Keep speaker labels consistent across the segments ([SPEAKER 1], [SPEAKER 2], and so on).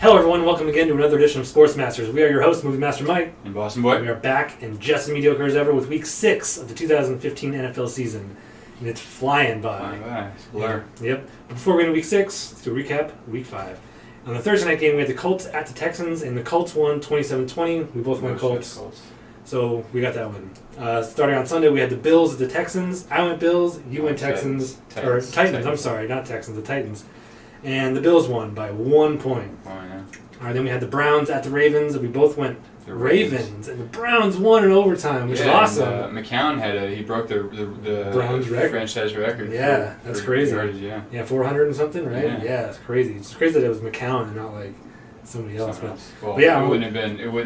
[SPEAKER 1] Hello everyone, welcome again to another edition of Sports Masters. We are your hosts, Movie Master Mike.
[SPEAKER 2] And Boston Boy.
[SPEAKER 1] We are back and just as mediocre as ever with Week 6 of the 2015 NFL season. And it's flying by.
[SPEAKER 2] Flying by. It's a blur.
[SPEAKER 1] Yep. But before we get into Week 6, let's do a recap of Week 5. On the Thursday night game, we had the Colts at the Texans, and the Colts won 27-20. We both went Colts. So we got that one. Starting on Sunday, we had the Bills at the Texans. I went Bills, you went Texans. Titans, I'm sorry, not Texans, the Titans. And the Bills won by 1 point.
[SPEAKER 2] Oh, yeah.
[SPEAKER 1] All right, then we had the Browns at the Ravens. We both went the Ravens, and the Browns won in overtime, which is awesome.
[SPEAKER 2] And, McCown he broke the
[SPEAKER 1] Browns record,
[SPEAKER 2] franchise record.
[SPEAKER 1] Yeah, that's crazy.
[SPEAKER 2] Yardage, yeah,
[SPEAKER 1] 400 and something, right?
[SPEAKER 2] Yeah,
[SPEAKER 1] it's crazy. It's crazy that it was McCown and not like somebody else.
[SPEAKER 2] But
[SPEAKER 1] yeah,
[SPEAKER 2] it wouldn't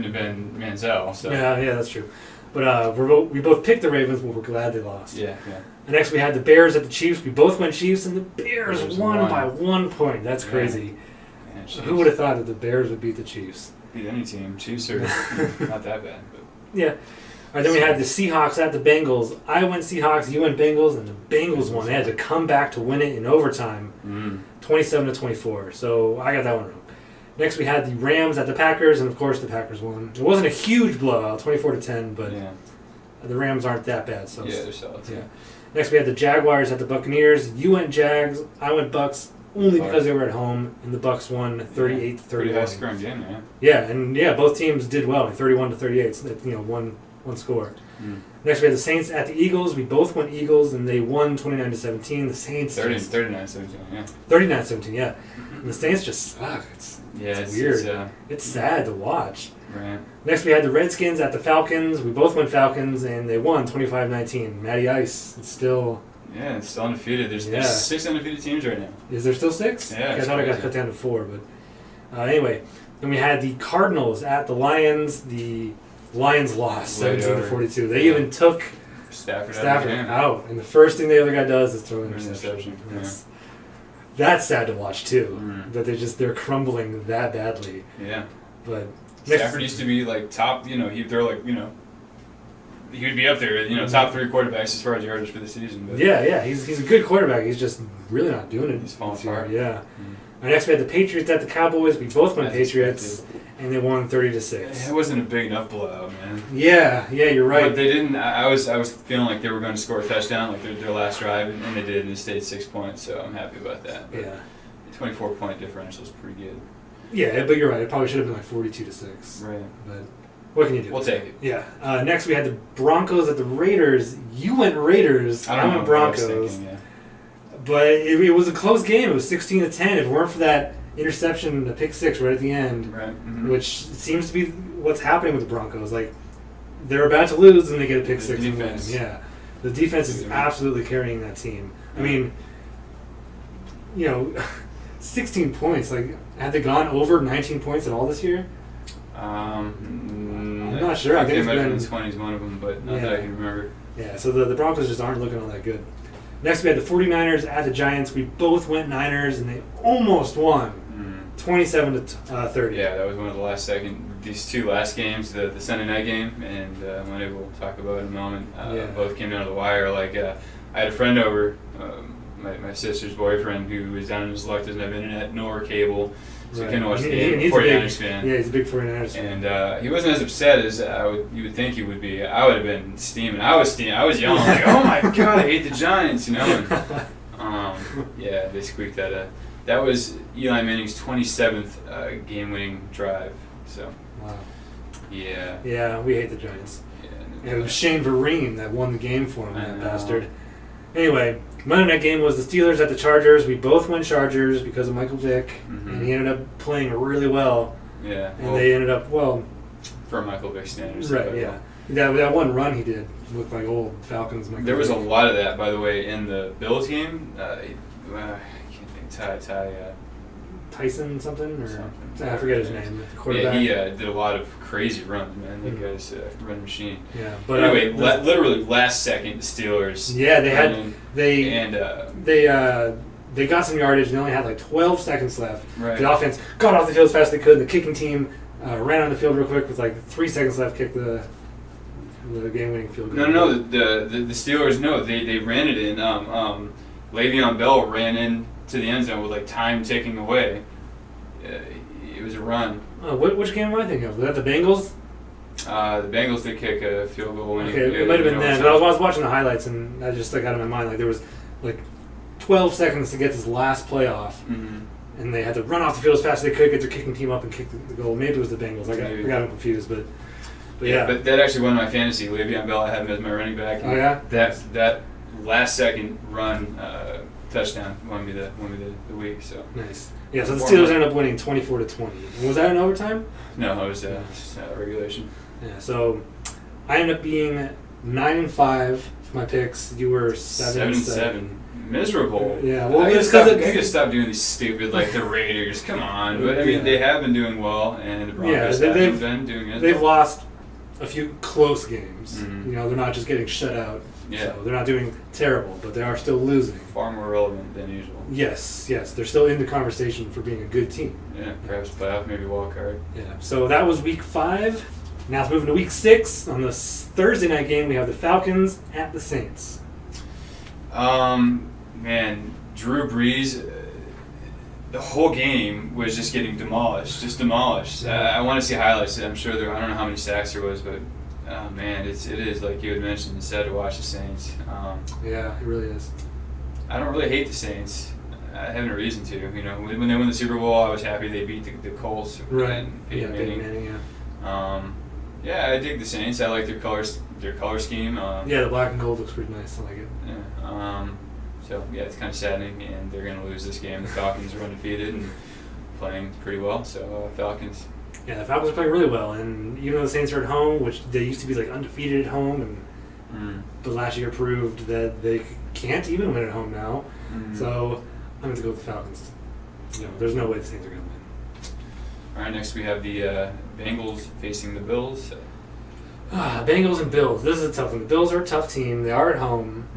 [SPEAKER 2] have been Manziel. So.
[SPEAKER 1] Yeah, that's true. But we both picked the Ravens, but we're glad they lost.
[SPEAKER 2] Yeah.
[SPEAKER 1] And next we had the Bears at the Chiefs. We both went Chiefs, and the Bears won by 1 point. That's crazy.
[SPEAKER 2] Yeah,
[SPEAKER 1] who would have thought that the Bears would beat the Chiefs?
[SPEAKER 2] Beat any team. Chiefs are not that bad. But.
[SPEAKER 1] Yeah. All right, then we had the Seahawks at the Bengals. I went Seahawks, you went Bengals, and the Bengals won. They had to come back to win it in overtime, 27-24. So I got that one wrong. Next we had the Rams at the Packers, and of course the Packers won. It wasn't a huge blowout, 24-10, but the Rams aren't that bad. So
[SPEAKER 2] yeah, they're solid. Yeah.
[SPEAKER 1] Next we had the Jaguars at the Buccaneers. You went Jags, I went Bucks, only because they were at home, and the Bucks won 38-31.
[SPEAKER 2] Pretty high scoring game, man.
[SPEAKER 1] Yeah, both teams did well, 31-38. So one score. Next we had the Saints at the Eagles. We both went Eagles, and they won 29-17. The Saints
[SPEAKER 2] 39-17, yeah.
[SPEAKER 1] 39-17, yeah. And the Saints just suck. It's weird. It's sad to watch.
[SPEAKER 2] Right.
[SPEAKER 1] Next we had the Redskins at the Falcons. We both went Falcons, and they won 25-19. Matty Ice is still...
[SPEAKER 2] Yeah, it's still undefeated. There's 6 undefeated teams right now.
[SPEAKER 1] Is there still 6?
[SPEAKER 2] Yeah,
[SPEAKER 1] I thought I got cut down to 4, but... anyway, then we had the Cardinals at the Lions. The Lions lost 17-42. They even took
[SPEAKER 2] Stafford
[SPEAKER 1] out. And the first thing the other guy does is throw an interception. That's sad to watch, too. That they're crumbling that badly.
[SPEAKER 2] Yeah.
[SPEAKER 1] But...
[SPEAKER 2] Stafford used to be like top, he would be up there, top 3 quarterbacks as far as yardage for the season. But
[SPEAKER 1] he's a good quarterback. He's just really not doing it.
[SPEAKER 2] He's falling apart.
[SPEAKER 1] Yeah. Next we had the Patriots at the Cowboys. We both went Patriots, and they won 30-6.
[SPEAKER 2] It wasn't a big enough blowout, man.
[SPEAKER 1] Yeah, you're right.
[SPEAKER 2] But they didn't. I was feeling like they were going to score a touchdown, like their last drive, and they did. And they stayed 6 points, so I'm happy about that. But the 24-point differential is pretty good.
[SPEAKER 1] Yeah, but you're right. It probably should have been like 42-6.
[SPEAKER 2] Right.
[SPEAKER 1] But what can you do?
[SPEAKER 2] We'll take it.
[SPEAKER 1] Yeah. Next, we had the Broncos at the Raiders. You went Raiders. I went Broncos. But it was a close game. It was 16-10. If it weren't for that interception, the pick 6 right at the end, which seems to be what's happening with the Broncos. Like, they're about to lose, and they get a pick 6 and win. Yeah. The defense is absolutely carrying that team. I mean, 16 points. Like, have they gone over 19 points at all this year? I'm not sure. I think
[SPEAKER 2] it might have been 20s, one of them, but not that I can remember.
[SPEAKER 1] Yeah, so the Broncos just aren't looking all that good. Next, we had the 49ers at the Giants. We both went Niners, and they almost won 27-30.
[SPEAKER 2] Yeah, that was one of the last these 2 last games, the Sunday night game, and one we'll talk about in a moment. Both came down to the wire. Like, I had a friend over, my sister's boyfriend, who is down in his luck, doesn't have internet nor cable, so he couldn't watch the game. 49ers fan.
[SPEAKER 1] Yeah, he's a big 49ers fan.
[SPEAKER 2] And he wasn't as upset as you would think he would be. I would have been steaming. I was yelling like, "Oh my God, I hate the Giants!" And, they squeaked that. That was Eli Manning's 27th game-winning drive. So.
[SPEAKER 1] Wow.
[SPEAKER 2] Yeah.
[SPEAKER 1] Yeah, we hate the Giants.
[SPEAKER 2] Yeah,
[SPEAKER 1] it was Shane Vereen that won the game for him, that bastard. Anyway, Monday night game was the Steelers at the Chargers. We both went Chargers because of Michael Vick, and he ended up playing really well.
[SPEAKER 2] Yeah.
[SPEAKER 1] And they ended up,
[SPEAKER 2] for Michael Vick standards.
[SPEAKER 1] Right, yeah. That one run he did looked like old Falcons.
[SPEAKER 2] There was a lot of that, by the way, in the Bills game. I can't think,
[SPEAKER 1] Tyson something? I forget his name.
[SPEAKER 2] Yeah, he did a lot of crazy runs, man. That guy's a run machine.
[SPEAKER 1] Yeah, but
[SPEAKER 2] anyway, literally last second, the Steelers.
[SPEAKER 1] Yeah, they got some yardage. And they only had like 12 seconds left.
[SPEAKER 2] Right.
[SPEAKER 1] The offense got off the field as fast as they could. The kicking team ran on the field real quick with like 3 seconds left. Kicked the game-winning field goal.
[SPEAKER 2] No. The Steelers, they ran it in. Le'Veon Bell ran in to the end zone with like time ticking away, it was a run.
[SPEAKER 1] Oh, which game am I thinking of? Was that the Bengals?
[SPEAKER 2] The Bengals did kick a field goal.
[SPEAKER 1] Okay, it might have been then. But I was watching the highlights, and that just stuck out in my mind. Like there was like 12 seconds to get this last play off, and they had to run off the field as fast as they could, get their kicking team up and kick the goal. Maybe it was the Bengals. I got them confused, but yeah.
[SPEAKER 2] But that actually won my fantasy. Le'Veon Bell, I had him as my running back.
[SPEAKER 1] Oh yeah.
[SPEAKER 2] That last second run touchdown won me the week. So
[SPEAKER 1] nice. Yeah. So the Steelers ended up winning 24-20. And was that in overtime?
[SPEAKER 2] No, it was just regulation.
[SPEAKER 1] Yeah. So I ended up being 9-5 for my picks. You were 7-7.
[SPEAKER 2] Miserable.
[SPEAKER 1] Yeah, well,
[SPEAKER 2] I gotta stop doing these stupid, like, the Raiders. Come on. But, I mean, they have been doing well, and the Broncos haven't been doing it.
[SPEAKER 1] They've lost a few close games. You know, they're not just getting shut out. Yeah. So they're not doing terrible, but they are still losing.
[SPEAKER 2] Far more relevant than usual.
[SPEAKER 1] Yes. They're still in the conversation for being a good team.
[SPEAKER 2] Yeah, perhaps playoff, maybe wild card.
[SPEAKER 1] Yeah. So that was week 5. Now it's moving to week 6. On this Thursday night game, we have the Falcons at the Saints.
[SPEAKER 2] Man, Drew Brees, the whole game was just getting demolished. I want to see highlights. I'm sure I don't know how many sacks there was, but man, it is like you had mentioned. It's sad to watch the Saints.
[SPEAKER 1] Yeah, it really is.
[SPEAKER 2] I don't really hate the Saints. I haven't a reason to. You know, when they won the Super Bowl, I was happy they beat the Colts.
[SPEAKER 1] Right.
[SPEAKER 2] And Peyton Manning.
[SPEAKER 1] Yeah.
[SPEAKER 2] Yeah, I dig the Saints. I like their color scheme.
[SPEAKER 1] Yeah, the black and gold looks pretty nice. I like it.
[SPEAKER 2] Yeah. So, yeah, it's kind of saddening, and they're going to lose this game. The Falcons are undefeated and playing pretty well, so Falcons.
[SPEAKER 1] Yeah, the Falcons are playing really well, and even though the Saints are at home, which they used to be like undefeated at home, and but last year proved that they can't even win at home now. So I'm going to go with the Falcons. You know, there's no way the Saints are going to win.
[SPEAKER 2] All right, next we have the Bengals facing the Bills.
[SPEAKER 1] Bengals and Bills. This is a tough one. The Bills are a tough team. They are at home.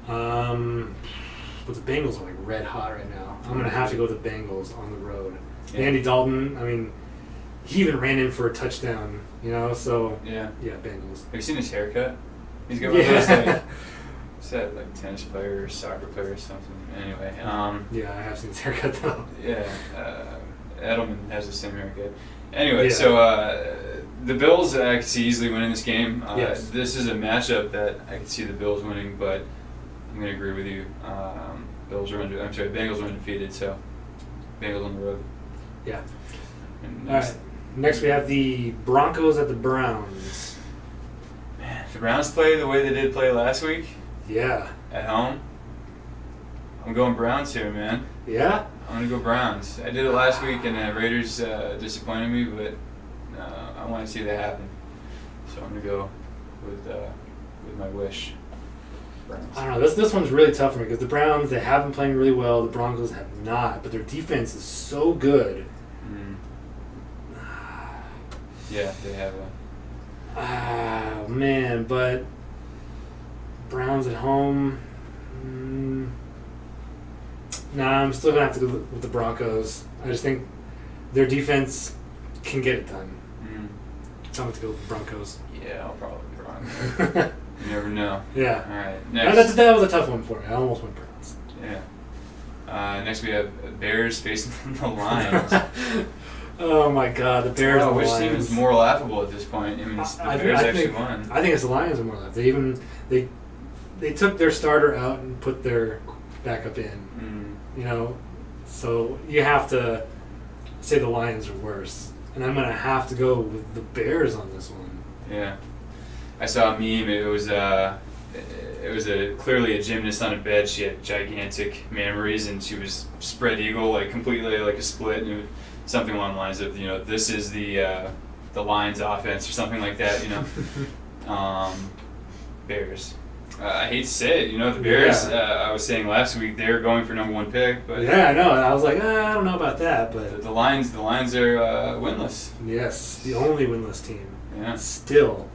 [SPEAKER 1] But the Bengals are like red hot right now. I'm going to have to go with the Bengals on the road. Yeah. Andy Dalton, I mean, he even ran in for a touchdown, you know, so yeah, Bengals.
[SPEAKER 2] Have you seen his haircut? He's got one of those, like, what's that, like tennis player or soccer player or something? Anyway.
[SPEAKER 1] Yeah, I have seen his haircut though.
[SPEAKER 2] Yeah, Edelman has the same haircut. Anyway, so the Bills, I could see easily winning this game.
[SPEAKER 1] Yes.
[SPEAKER 2] This is a matchup that I could see the Bills winning, but I'm going to agree with you. Bengals are undefeated, so Bengals on the road.
[SPEAKER 1] Yeah. All right. Next we have the Broncos at the Browns.
[SPEAKER 2] Man, if the Browns play the way they did play last week.
[SPEAKER 1] Yeah.
[SPEAKER 2] At home. I'm going Browns here, man.
[SPEAKER 1] Yeah?
[SPEAKER 2] I'm going to go Browns. I did it last week, and the Raiders disappointed me, but I want to see that happen. So I'm going to go with my wish. Browns.
[SPEAKER 1] I don't know. This one's really tough for me because the Browns, they have been playing really well. The Broncos have not, but their defense is so good.
[SPEAKER 2] Yeah, they have
[SPEAKER 1] man, but Browns at home. Nah, I'm still going to have to go with the Broncos. I just think their defense can get it done. So I'm going to go with the Broncos.
[SPEAKER 2] Yeah, I'll probably be wrong. You never know.
[SPEAKER 1] Yeah.
[SPEAKER 2] All right. Next.
[SPEAKER 1] That was a tough one for me. I almost went Browns.
[SPEAKER 2] Yeah. Next we have Bears facing the Lions.
[SPEAKER 1] Oh my God, the Bears.
[SPEAKER 2] Oh,
[SPEAKER 1] and the
[SPEAKER 2] which
[SPEAKER 1] Lions.
[SPEAKER 2] team is more laughable at this point? I mean, the Bears actually won.
[SPEAKER 1] I think it's the Lions are more laughable. They took their starter out and put their backup in. You know, so you have to say the Lions are worse, and I'm gonna have to go with the Bears on this one.
[SPEAKER 2] Yeah. I saw a meme. It was clearly a gymnast on a bed. She had gigantic mammaries, and she was spread eagle, like completely like a split, and it was something along the lines of, you know, this is the Lions offense or something like that. You know, Bears. I hate to say it, you know, the Bears. I was saying last week they're going for #1 pick, but
[SPEAKER 1] yeah, I know. I was like, I don't know about that, but
[SPEAKER 2] the Lions are winless.
[SPEAKER 1] Yes, the only winless team.
[SPEAKER 2] Yeah.
[SPEAKER 1] Still.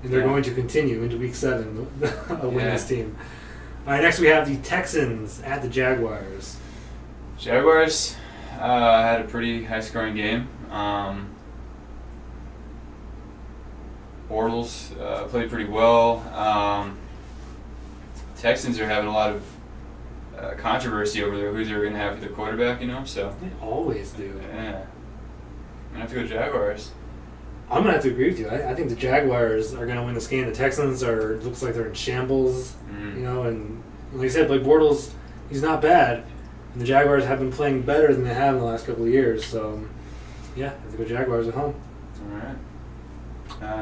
[SPEAKER 1] And they're going to continue into week 7, a winless team. All right, next we have the Texans at the Jaguars.
[SPEAKER 2] Jaguars had a pretty high-scoring game. Bortles played pretty well. Texans are having a lot of controversy over who they're going to have for the quarterback, so.
[SPEAKER 1] They always do.
[SPEAKER 2] Yeah. I'm going to have to go Jaguars.
[SPEAKER 1] I'm going to have to agree with you. I think the Jaguars are going to win this game. The Texans looks like they're in shambles, and like I said, Blake Bortles, he's not bad. And the Jaguars have been playing better than they have in the last couple of years, so yeah, I have to go Jaguars at home.
[SPEAKER 2] All right.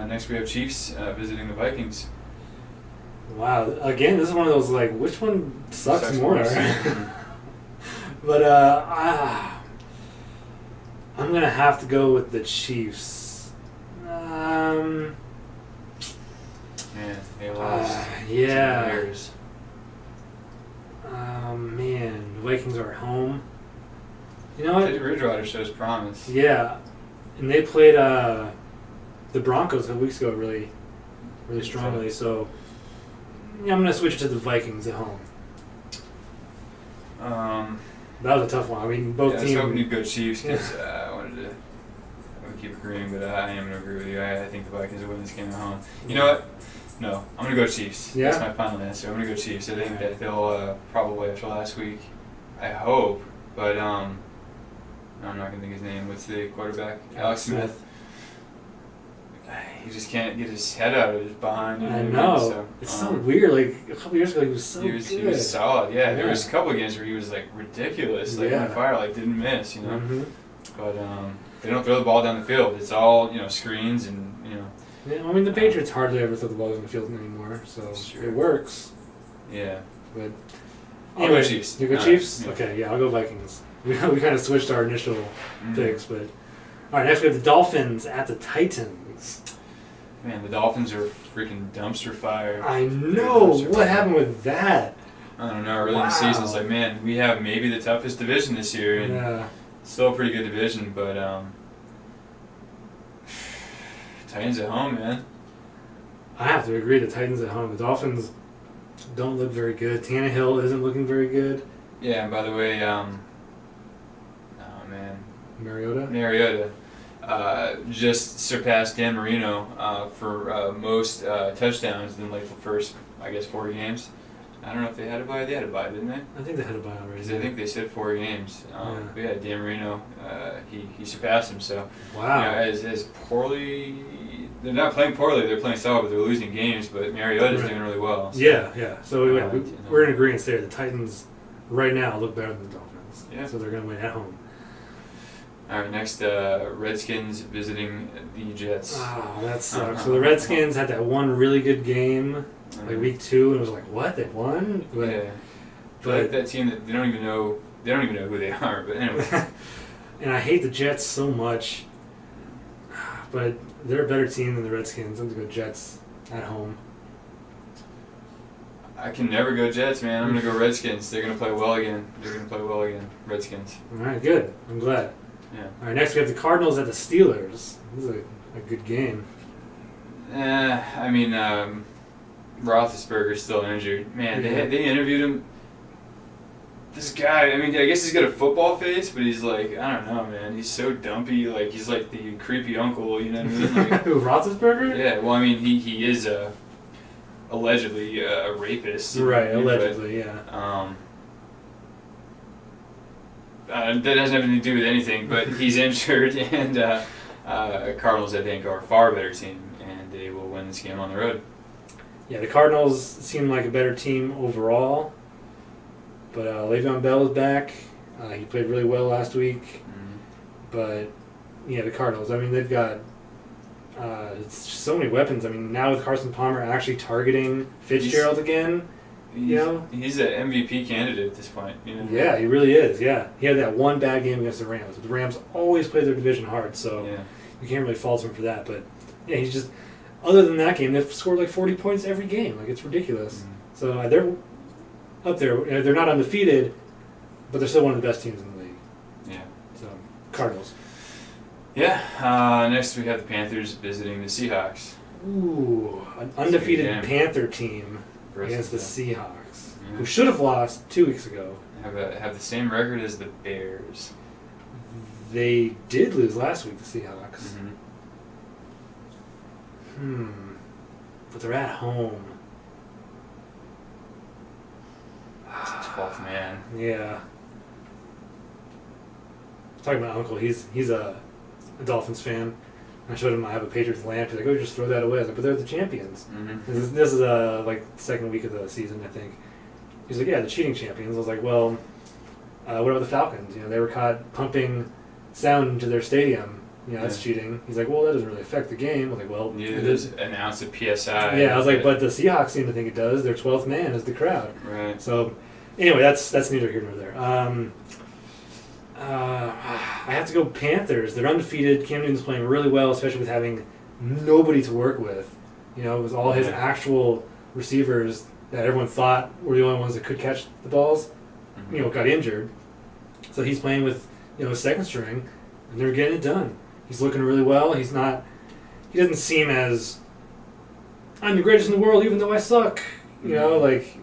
[SPEAKER 2] Next we have Chiefs visiting the Vikings.
[SPEAKER 1] Wow. Again, this is one of those, like, which one sucks more? But I'm going to have to go with the Chiefs.
[SPEAKER 2] Man, they lost.
[SPEAKER 1] Yeah.
[SPEAKER 2] 2 years.
[SPEAKER 1] Man, the Vikings are at home. You know what?
[SPEAKER 2] Teddy Bridgewater shows promise.
[SPEAKER 1] Yeah. And they played the Broncos a couple weeks ago really strongly, so yeah, I'm going to switch it to the Vikings at home. That was a tough one. I mean, both teams.
[SPEAKER 2] I was hoping you'd go Chiefs because I wanted to keep agreeing, but I am going to agree with you. I think the Vikings will win this game at home. You know what? No, I'm going to go Chiefs.
[SPEAKER 1] Yeah?
[SPEAKER 2] That's my final answer. I'm going to go Chiefs. I think that they'll probably, after last week, I hope, but I'm not going to think his name. What's the quarterback? Alex Smith. He just can't get his head out of his behind.
[SPEAKER 1] I know. So, it's so weird. Like, a couple years ago, he was so good.
[SPEAKER 2] He was solid. Yeah, there was a couple of games where he was, like, ridiculous. Like, on fire, like, didn't miss,
[SPEAKER 1] Mm-hmm.
[SPEAKER 2] But they don't throw the ball down the field. It's all, screens and,
[SPEAKER 1] Yeah, I mean, the Patriots hardly ever throw the ball in the field anymore, so it works.
[SPEAKER 2] Yeah.
[SPEAKER 1] But
[SPEAKER 2] I'll go Chiefs.
[SPEAKER 1] You go Chiefs?
[SPEAKER 2] Yeah.
[SPEAKER 1] Okay, yeah, I'll go Vikings. We kind of switched our initial picks, but... All right, next we have the Dolphins at the Titans.
[SPEAKER 2] Man, the Dolphins are freaking dumpster fire.
[SPEAKER 1] I know. What happened with that?
[SPEAKER 2] I don't know. Early in the season, it's like, man, we have maybe the toughest division this year, and it's still a pretty good division, but Titans at home, man.
[SPEAKER 1] I have to agree. The Titans at home. The Dolphins don't look very good. Tannehill isn't looking very good.
[SPEAKER 2] Yeah, and by the way, Mariota just surpassed Dan Marino for most touchdowns in like the first, 4 games. I don't know if they had a bye. They had a bye, didn't they?
[SPEAKER 1] I think they had a bye already.
[SPEAKER 2] Because I think they said 4 games. But yeah, Dan Marino, he surpassed him. So
[SPEAKER 1] wow.
[SPEAKER 2] As poorly, they're not playing poorly. They're playing solid, but they're losing games. But Mariota's doing really well. So.
[SPEAKER 1] Yeah. So we're in agreement there. The Titans right now look better than the Dolphins.
[SPEAKER 2] Yeah.
[SPEAKER 1] So they're going to win at home.
[SPEAKER 2] All right, next, Redskins visiting the Jets.
[SPEAKER 1] Oh, that sucks. So the Redskins had that one really good game, like week 2, and it was like, what? They won?
[SPEAKER 2] But that team that they don't even know who they are. But anyway.
[SPEAKER 1] And I hate the Jets so much, but they're a better team than the Redskins. I'm going to go Jets at home.
[SPEAKER 2] I can never go Jets, man. I'm going to go Redskins. They're going to play well again. Redskins.
[SPEAKER 1] All right, good. I'm glad.
[SPEAKER 2] Yeah.
[SPEAKER 1] All right, next we have the Cardinals at the Steelers. This is a good game.
[SPEAKER 2] Roethlisberger's still injured. Man, they interviewed him. This guy, I guess he's got a football face, but he's like, I don't know, man. He's so dumpy. Like, he's like the creepy uncle, you know what I mean? Like,
[SPEAKER 1] who, Roethlisberger?
[SPEAKER 2] Yeah, well, he is allegedly a rapist.
[SPEAKER 1] Right, allegedly, yeah.
[SPEAKER 2] That has nothing to do with anything, but he's injured, and Cardinals, I think, are a far better team, and they will win this game on the road.
[SPEAKER 1] Yeah, the Cardinals seem like a better team overall, but Le'Veon Bell is back. He played really well last week, but yeah, the Cardinals, they've got so many weapons. Now with Carson Palmer actually targeting Fitzgerald again,
[SPEAKER 2] he's an MVP candidate at this point.
[SPEAKER 1] Yeah, he really is. Yeah, he had that one bad game against the Rams. But the Rams always play their division hard, so you can't really fault him for that. But yeah, he's just. Other than that game, they've scored like 40 points every game. Like, it's ridiculous. So they're up there. They're not undefeated, but they're still one of the best teams in the league.
[SPEAKER 2] Yeah.
[SPEAKER 1] So Cardinals.
[SPEAKER 2] Yeah. Next we have the Panthers visiting the Seahawks.
[SPEAKER 1] Ooh, an undefeated Panther team against the Seahawks, who should have lost 2 weeks ago.
[SPEAKER 2] Have the same record as the Bears.
[SPEAKER 1] They did lose last week, the Seahawks. But they're at home.
[SPEAKER 2] 12th man.
[SPEAKER 1] Yeah. Talking about Uncle, he's a Dolphins fan. I showed him I have a Patriots lamp. He's like, oh, just throw that away. I was like, but they're the champions.
[SPEAKER 2] Mm-hmm.
[SPEAKER 1] This is like second week of the season, I think. He's like, yeah, the cheating champions. I was like, well, what about the Falcons? You know, they were caught pumping sound into their stadium. You know, that's cheating. He's like, well, that doesn't really affect the game. I was like, well,
[SPEAKER 2] neither does an ounce of PSI.
[SPEAKER 1] Yeah, I was like, but the Seahawks seem to think it does. Their 12th man is the crowd.
[SPEAKER 2] Right.
[SPEAKER 1] So, anyway, that's neither here nor there. I have to go Panthers. They're undefeated. Cam Newton's playing really well, especially with having nobody to work with. You know, it was all his actual receivers that everyone thought were the only ones that could catch the balls, you know, got injured. So he's playing with, you know, second string, and they're getting it done. He's looking really well. He doesn't seem as, I'm the greatest in the world even though I suck. You know, like,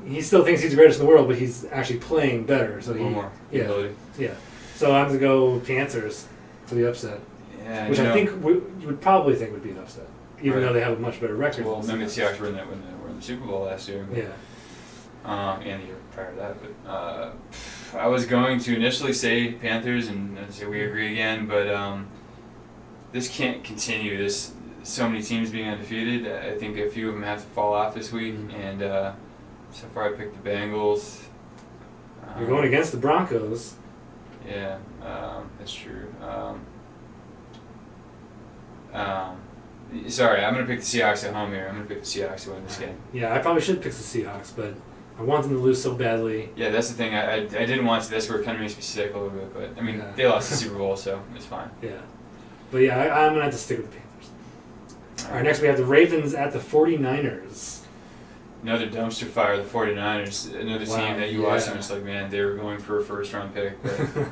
[SPEAKER 1] he still thinks he's the greatest in the world, but he's actually playing better. So
[SPEAKER 2] a little more ability.
[SPEAKER 1] Yeah. So I'm going to go Panthers for the upset.
[SPEAKER 2] Yeah,
[SPEAKER 1] which I think you would probably think would be an upset, even though they have a much better record.
[SPEAKER 2] Well, maybe the Seahawks were in the Super Bowl last year. But, and the year prior to that. But I was going to initially say Panthers, and say we agree again, but this can't continue. So many teams being undefeated. I think a few of them have to fall off this week, and so far I picked the Bengals.
[SPEAKER 1] You're going against the Broncos.
[SPEAKER 2] Yeah, that's true. Sorry, I'm going to pick the Seahawks at home here. I'm going to pick the Seahawks to win this game.
[SPEAKER 1] Yeah, I probably should pick the Seahawks, but I want them to lose so badly.
[SPEAKER 2] Yeah, that's the thing. I didn't want to. That's where it kind of makes me sick a little bit. But, I mean, they lost the Super Bowl, so it's fine.
[SPEAKER 1] Yeah. But, yeah, I'm going to have to stick with the Panthers. All right, next we have the Ravens at the 49ers.
[SPEAKER 2] Another dumpster fire, the 49ers. Another team that you watch and it's like, man, they were going for a first-round pick. But,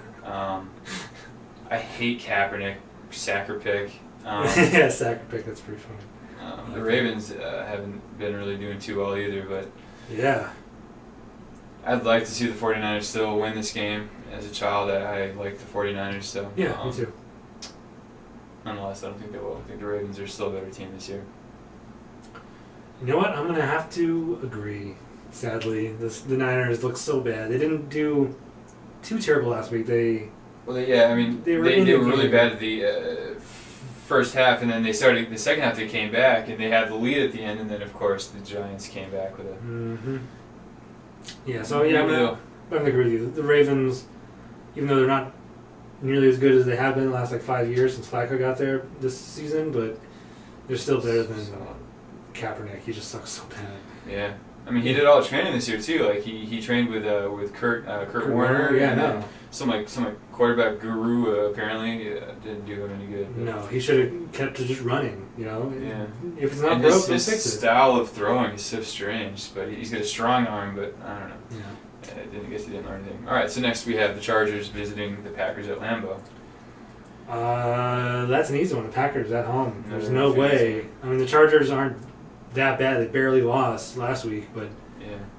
[SPEAKER 2] I hate Kaepernick, sacker pick.
[SPEAKER 1] Yeah, sacker pick, that's pretty funny.
[SPEAKER 2] The Ravens haven't been really doing too well either, but
[SPEAKER 1] yeah,
[SPEAKER 2] I'd like to see the 49ers still win this game. As a child, I like the 49ers, so
[SPEAKER 1] yeah, me too.
[SPEAKER 2] Nonetheless, I don't think they will. I think the Ravens are still a better team this year.
[SPEAKER 1] You know what? I'm going to have to agree. Sadly, the Niners look so bad. They didn't do too terrible last week. They
[SPEAKER 2] were really bad at the first half, and then they started the second half. They came back, and they had the lead at the end, and then of course the Giants came back with it.
[SPEAKER 1] Mm-hmm. Yeah, so yeah, I'm gonna agree with you. The Ravens, even though they're not nearly as good as they have been the last 5 years since Flacco got there this season, but they're still better than Kaepernick. He just sucks so bad.
[SPEAKER 2] Yeah, I mean he did all the training this year too. Like he trained with Kurt Warner.
[SPEAKER 1] Yeah, no.
[SPEAKER 2] Some quarterback guru apparently didn't do him any good.
[SPEAKER 1] No, he should have kept to just running. You know.
[SPEAKER 2] Yeah.
[SPEAKER 1] If it's not broke, don't fix it.
[SPEAKER 2] His style of throwing is so strange, but he's got a strong arm. But I don't know.
[SPEAKER 1] Yeah.
[SPEAKER 2] I didn't learn anything. All right, so next we have the Chargers visiting the Packers at Lambeau.
[SPEAKER 1] That's an easy one. The Packers at home. There's no way. I mean, the Chargers aren't that bad. They barely lost last week, but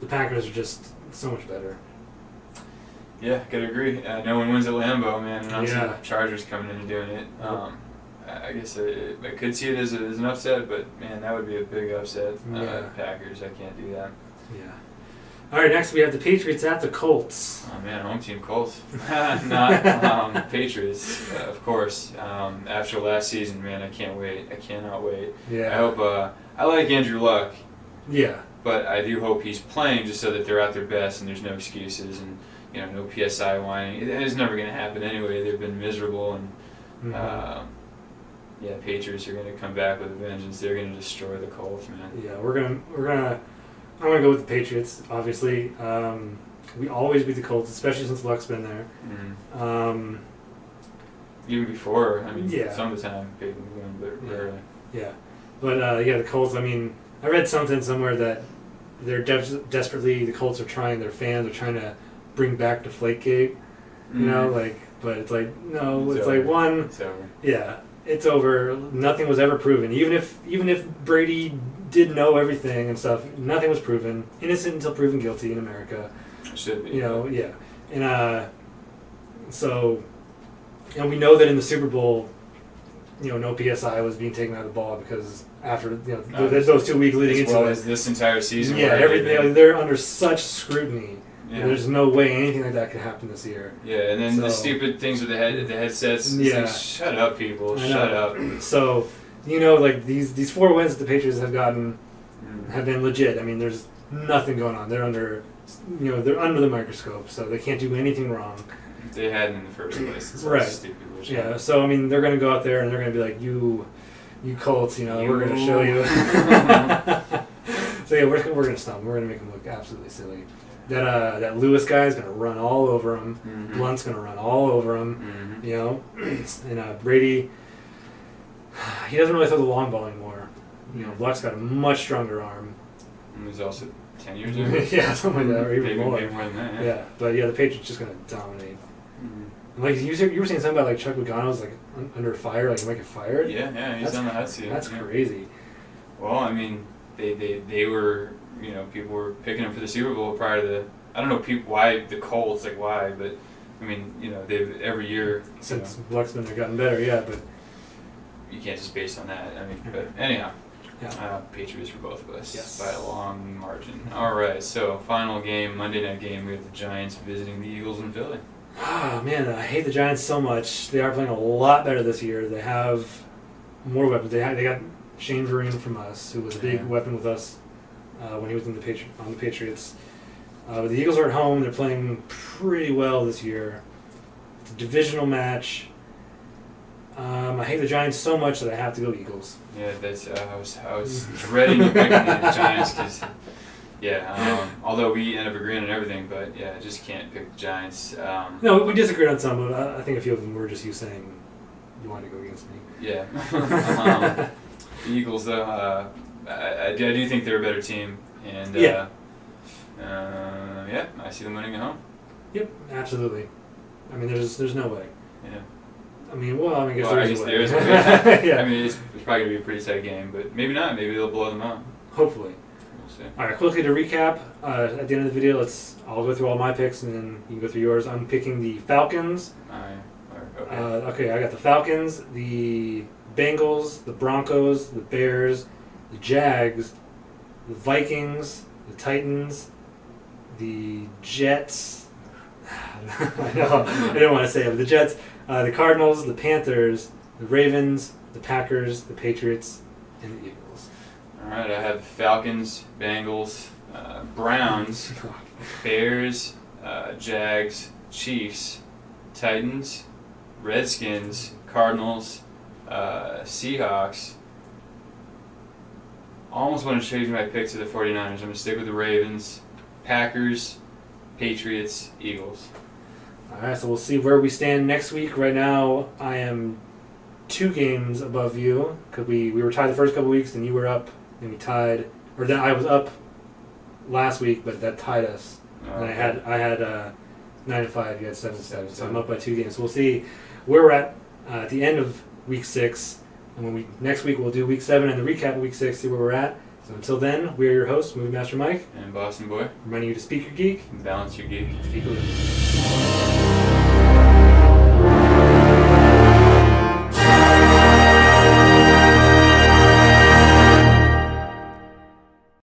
[SPEAKER 1] the Packers are just so much better.
[SPEAKER 2] Yeah, gotta agree. No one wins at Lambeau, man. And obviously the Chargers coming in and doing it. I guess I could see it as an upset, but man, that would be a big upset. Packers, I can't do that.
[SPEAKER 1] Yeah. All right, next we have the Patriots at the Colts.
[SPEAKER 2] Oh man, home team Colts, not Patriots, of course. After last season, man, I can't wait. I cannot wait.
[SPEAKER 1] Yeah.
[SPEAKER 2] I hope. I like Andrew Luck.
[SPEAKER 1] Yeah.
[SPEAKER 2] But I do hope he's playing just so that they're at their best and there's no excuses and no PSI whining. It's never going to happen anyway. They've been miserable and Patriots are going to come back with a vengeance. They're going to destroy the Colts, man.
[SPEAKER 1] Yeah, I'm going to go with the Patriots, obviously. We always beat the Colts, especially since Luck's been there.
[SPEAKER 2] Mm-hmm. Even before, some of the time, Peyton won, but rarely.
[SPEAKER 1] Yeah. But, the Colts, I read something somewhere that they're desperately, the Colts are trying, their fans are trying to bring back Deflategate, but it's like, no, it's like one.
[SPEAKER 2] It's over.
[SPEAKER 1] Yeah, it's over. Nothing was ever proven. Even if Brady did know everything and stuff, nothing was proven. Innocent until proven guilty in America.
[SPEAKER 2] It should be.
[SPEAKER 1] Yeah. And and we know that in the Super Bowl, no PSI was being taken out of the ball because after those 2 weeks leading into
[SPEAKER 2] as this entire season.
[SPEAKER 1] Yeah, they're under such scrutiny
[SPEAKER 2] Yeah.
[SPEAKER 1] There's no way anything like that could happen this year.
[SPEAKER 2] Yeah, and then the stupid things with the headsets. Yeah. Like, shut up, people. Shut up.
[SPEAKER 1] So, like these 4 wins that the Patriots have gotten have been legit. I mean, there's nothing going on. They're under, they're under the microscope, so they can't do anything wrong.
[SPEAKER 2] They hadn't in the first place. It's
[SPEAKER 1] right.
[SPEAKER 2] Stupid.
[SPEAKER 1] Yeah. So I mean, they're going to go out there and they're going to be like, you Colts, we're going to show you. So yeah, we're going to stop them. We're going to make them look absolutely silly. That Lewis guy is going to run all over him. Mm-hmm. Blunt's going to run all over him. Mm-hmm. And Brady, he doesn't really throw the long ball anymore. Luck's got a much stronger arm.
[SPEAKER 2] And he's also 10 years younger.
[SPEAKER 1] Yeah, something like that, or even more.
[SPEAKER 2] Maybe more than that,
[SPEAKER 1] yeah. But yeah, the Patriots just going to dominate. Mm-hmm. And like you were saying something about like Chuck Pagano's like under fire, like he might get fired.
[SPEAKER 2] Yeah, he's on the hot seat.
[SPEAKER 1] That's crazy.
[SPEAKER 2] Well, I mean, they were, people were picking him for the Super Bowl prior to the. I don't know why the Colts, like why, but I mean, they've every year
[SPEAKER 1] since Luck's been there gotten better, yeah, but
[SPEAKER 2] you can't just base on that. I mean, but anyhow. Yeah. Patriots for both of us, yes, by a long margin. All right, so final game, Monday night game, we have the Giants visiting the Eagles in Philly.
[SPEAKER 1] Oh, man, I hate the Giants so much. They are playing a lot better this year. They have more weapons. They got Shane Vereen from us, who was a big weapon with us when he was on the Patriots. But the Eagles are at home. They're playing pretty well this year. It's a divisional match. I hate the Giants so much that I have to go Eagles.
[SPEAKER 2] Yeah, that's I was dreading picking the Giants because, although we end up agreeing on everything, but I just can't pick the Giants.
[SPEAKER 1] No, we disagreed on some, but I think a few of them were just you saying you wanted to go against me.
[SPEAKER 2] Yeah. The Eagles, though, I do think they're a better team, and I see them winning at home.
[SPEAKER 1] Yep, absolutely. I mean, there's no way.
[SPEAKER 2] Yeah.
[SPEAKER 1] I mean, I guess
[SPEAKER 2] there is a way. Yeah. I mean, it's probably going to be a pretty tight game, but maybe not. Maybe they'll blow them out.
[SPEAKER 1] Hopefully.
[SPEAKER 2] We'll see. All
[SPEAKER 1] right, quickly to recap, at the end of the video, I'll go through all my picks, and then you can go through yours. I'm picking the Falcons.
[SPEAKER 2] Okay.
[SPEAKER 1] I got the Falcons, the Bengals, the Broncos, the Bears, the Jags, the Vikings, the Titans, the Jets. I know, I didn't want to say it, but the Jets, the Cardinals, the Panthers, the Ravens, the Packers, the Patriots, and the Eagles.
[SPEAKER 2] All right, I have Falcons, Bengals, Browns, Bears, Jags, Chiefs, Titans, Redskins, Cardinals, Seahawks. Almost want to change my pick to the 49ers. I'm going to stick with the Ravens, Packers, Patriots, Eagles.
[SPEAKER 1] All right, so we'll see where we stand next week. Right now, I am 2 games above you because we were tied the first couple weeks, and you were up, and we tied, or then I was up last week, but that tied us. And I had 9-5. You had 7-7, so I'm up by 2 games. So we'll see where we're at the end of week 6, and next week we'll do week 7 and the recap of week 6, see where we're at. So until then, we're your hosts, Movie Master Mike
[SPEAKER 2] and Boston Boy,
[SPEAKER 1] reminding you to speak your geek
[SPEAKER 2] and balance your geek.
[SPEAKER 1] Speak a little.